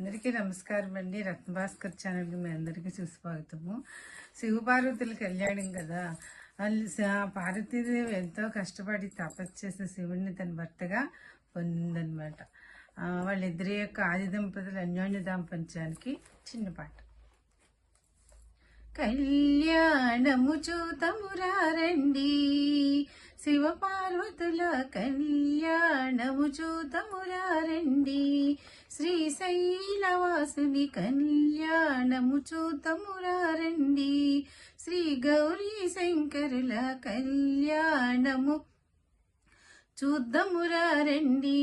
అందరికీ నమస్కారం అండి. రత్నభాస్కర్ ఛానల్కి మీ అందరికీ సుస్వాగతము. శివపార్వతుల కళ్యాణం కదా, వాళ్ళు పార్వతీదేవి ఎంతో కష్టపడి తపస్సు చేసిన శివుడిని తన భర్తగా పొందిందనమాట. వాళ్ళిద్దరి యొక్క ఆది దంపతులు అన్యోన్య దాంపత్యానికి చిన్న పాట. కళ్యాణము చూతమురారండి, శివపార్వతుల కళ్యాణము చూతమురారండి, శ్రీశైలవాసుని కళ్యాణము చూతమురారండి, శ్రీ గౌరీ శంకరుల కళ్యాణము చూద్దమురారండి,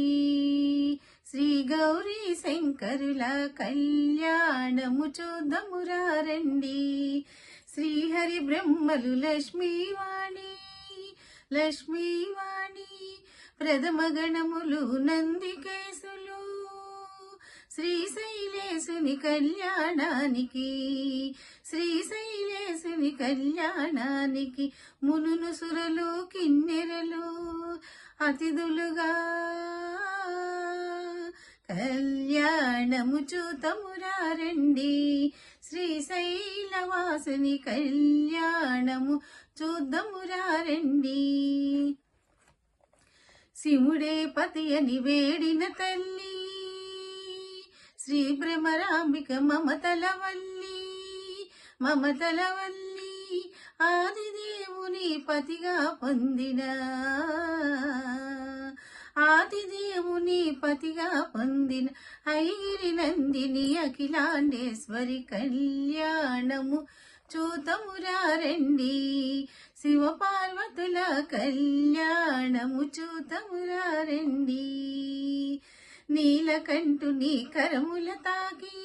శ్రీ గౌరీ శంకరుల కళ్యాణము చూద్దమురారండి, శ్రీహరి బ్రహ్మలు లక్ష్మీవాణి లక్ష్మీవాణి ప్రథమ గణములు నందికేశులు, శ్రీశైలేశుని కళ్యాణానికి శ్రీశైలేశుని కళ్యాణానికి మునులు సురలు కిన్నెరలు అతిథులుగా కళ్యాణము చూతమురారండి, శ్రీశైలవాసుని కళ్యాణము చూద్దమురారండి. శివుడే పతి అని వేడిన తల్లి శ్రీ భ్రమరాంబిక మమతలవల్లి మమతలవల్లి, ఆదిదేవుని పతిగా పొందిన ఆదిదేవుని పతిగా పొందిన ఐగిరి నందిని అఖిలాండేశ్వరి కళ్యాణము చూతమురారండి, శివపార్వతుల కళ్యాణము చూతమురారండి. నీలకంఠుని కరముల తాకి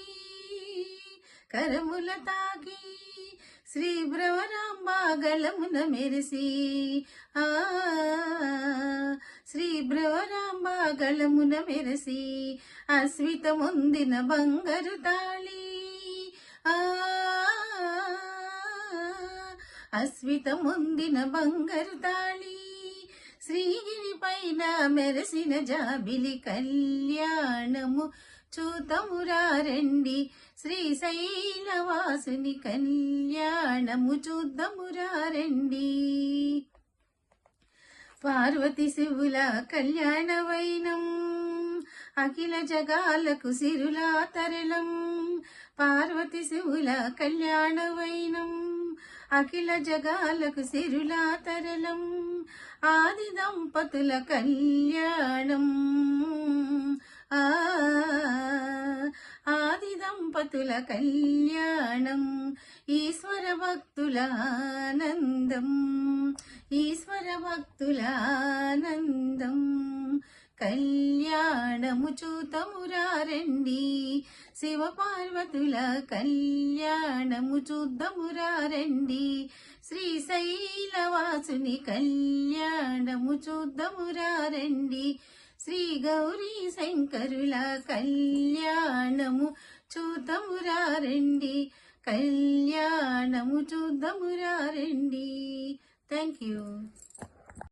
శ్రీ భ్రవరాంబ గళమున మెరిసి శ్రీ భ్రవరాంబ గళమున మెరిసి అస్వితముందిన బంగారు తాళి అస్వితముందిన బంగారు తాళి, శ్రీగిరి పైన మెరసిన జాబిలి కళ్యాణము చూతమురారండి, శ్రీశైలవాసుని కళ్యాణము చూద్దమురారండి. పార్వతి శివుల కళ్యాణ వైనం అఖిల జగాలకు సిరులా తరలం, పార్వతి శివుల కళ్యాణ వైనం అఖిల జగాలకు సిరులా తరలం, ఆది దంపతుల కళ్యాణం ఆది దంపతుల కళ్యాణం, ఈశ్వర భక్తుల ఆనందం ఈశ్వర భక్తుల ఆనందం, కళ్యాణము చూతమురారండి, శివపార్వతుల కళ్యాణము చూద్దమురారండి, శ్రీశైలవాసుని కళ్యాణము చూద్దమురారండి, శ్రీ గౌరీ శంకరుల కళ్యాణము చూద్దమురారండి, కళ్యాణము చూద్దమురారండి. Thank you.